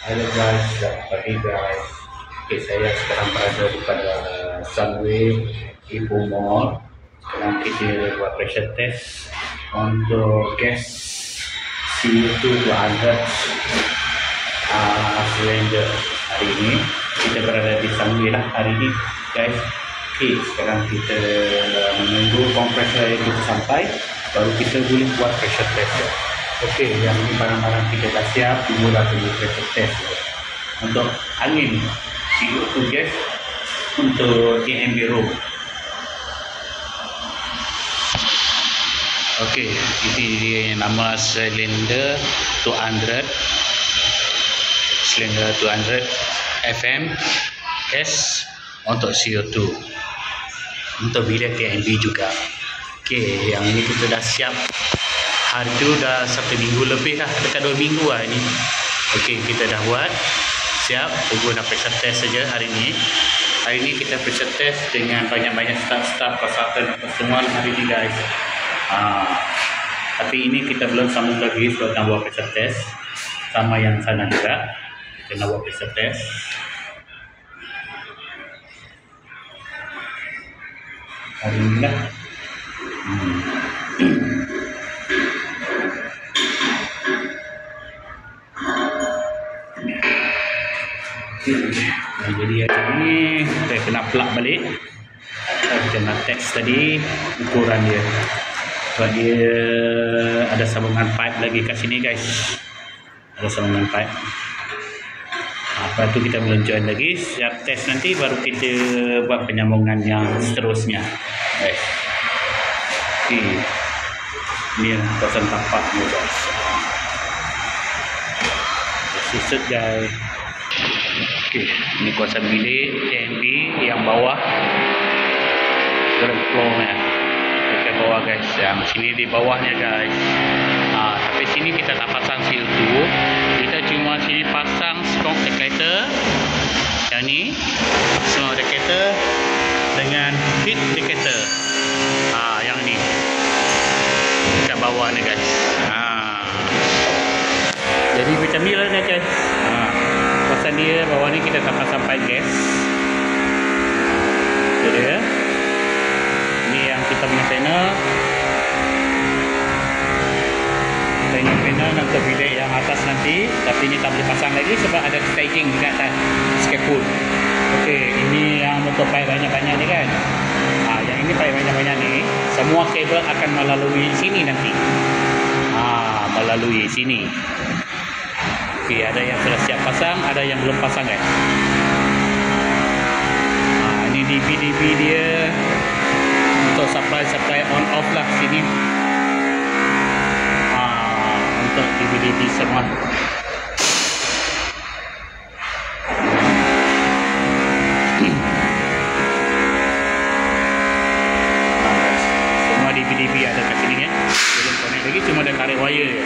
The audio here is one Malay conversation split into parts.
Halo guys, selamat pagi guys. Okay, saya sekarang berada di pada Sunway Ipoh Mall. Sekarang kita buat pressure test untuk gas CO2 200 cylinder. Hari ini kita berada di Sunway lah hari ini guys. Okay, sekarang kita menunggu kompresor air kita sampai, baru kita boleh buat pressure test. Okey, yang ini barang-barang kita dah siap, tunggu pressure test. Untuk angin CO2 gas untuk AMB room. Okey, ini dia nama silinder 200 FM gas untuk CO2 untuk bilik AMB juga. Okey, yang ini kita dah siap. Hari tu dah 1 minggu lebih lah, dekat 2 minggu lah ini. Okey, kita dah buat siap, tunggu nak pressure test saja hari ini. Hari ini kita pressure test dengan banyak-banyak staff konsultan semua hari ini guys. Tapi ini kita belum sambung lagi sebab nak buat pressure test sama yang sana juga. Kita nak buat pressure test. Hari ini lah. Jadi macam ni kita kena plug balik. Kita nak test tadi ukuran dia, sebab dia ada sambungan pipe lagi kat sini guys, ada sambungan pipe. Lepas tu kita belum join lagi. Siap test nanti baru kita buat penyambungan yang seterusnya guys. Okay, ni kawasan tapak ni guys. Susut guys. Okey, ini kawasan bilik AMB yang bawah, ground floor-nya. Dekat bawah guys, yang sini di bawahnya guys. Tapi sini kita tak pasang CO2, kita cuma sini pasang smoke detector. Yang ni smoke detector dengan heat detector. Yang ni dekat bawah ni guys. Jadi macam ni lah guys. Kawasan dia bawah ni kita tak pasang pipe gas. Itu dia. Ni yang kita punya panel. Panel untuk bilik yang atas nanti, tapi ni tak boleh pasang lagi sebab ada staging dekat atas scaffold. Okey, ini yang untuk pipe banyak-banyak ni kan. Yang ini pipe banyak-banyak ni, semua kabel akan melalui sini nanti. Melalui sini. Okey, ada yang sudah siap pasang, ada yang belum pasang guys. Ini DP dia untuk supply on off lah sini. Untuk DP semua. Semua DP ada kat sini kan. Belum connect lagi, cuma dah tarik wire.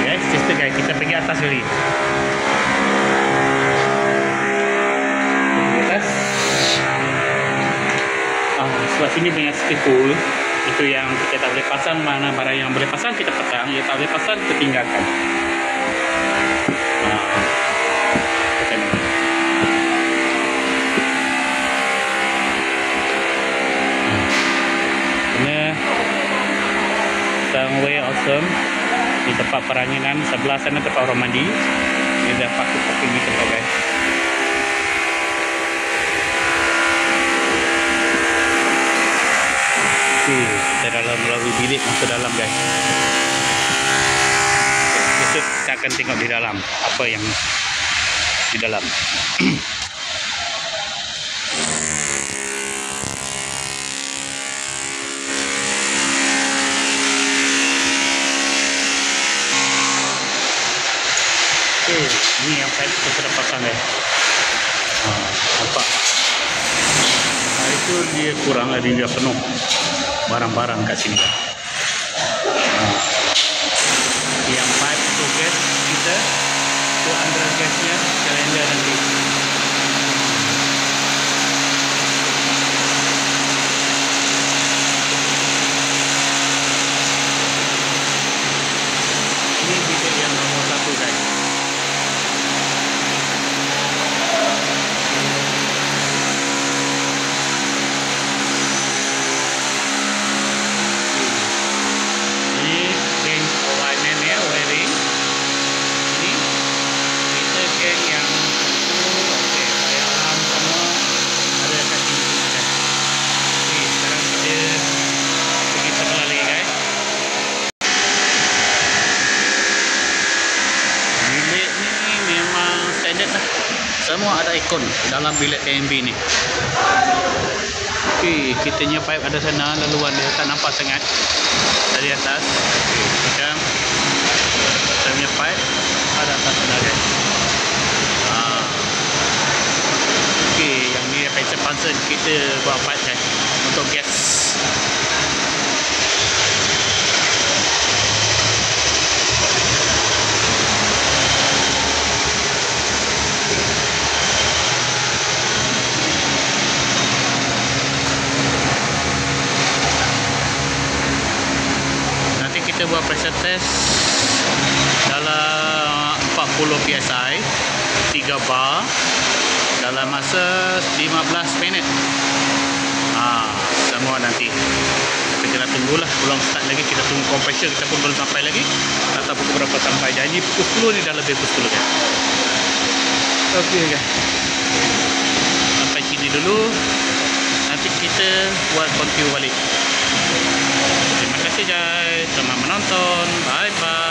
Guys, sister guys, kita pergi atas dulu. Pergi atas. Sebab sini banyak scaffold. Itu yang kita tak boleh pasang. Mana barang yang boleh pasang kita pasang, yang tak boleh pasang kita tinggalkan. Macam ni. Ini Sunway Awesome. Di tempat peranginan sebelah sana tempat orang mandi. Ini dah parking di tempat guys. Okey, kita dalam melalui bilik masuk dalam guys. Besok kita akan tengok di dalam apa yang di dalam. Ini yang pipe kita sudah pasang guys. Nampak? Itu dia kurang, dia penuh barang-barang kat sini. Yang pipe untuk gas kita, itu under gasnya, cylinder nanti. Ini bilik yang Semua ada ikon dalam bilik TMB ni. Okey, kitanya pipe ada sana, laluan dia tak nampak sangat dari atas. Okey, macam saya punya pipe ada atas sana guys. Okey, yang ni pressure puncher kita buat pipe guys untuk gas. Kita buat pressure test dalam 40 psi 3 bar dalam masa 15 minit. Semua nanti kita nak tunggulah, belum start lagi, kita tunggu compressor kita pun belum sampai lagi. Tak tahu pukul berapa sampai, janji pukul 10 ni dah lebih pukul 10 kan. Okey kan, sampai sini dulu, nanti kita buat continue balik. Terima kasih guys, selamat menonton, bye bye.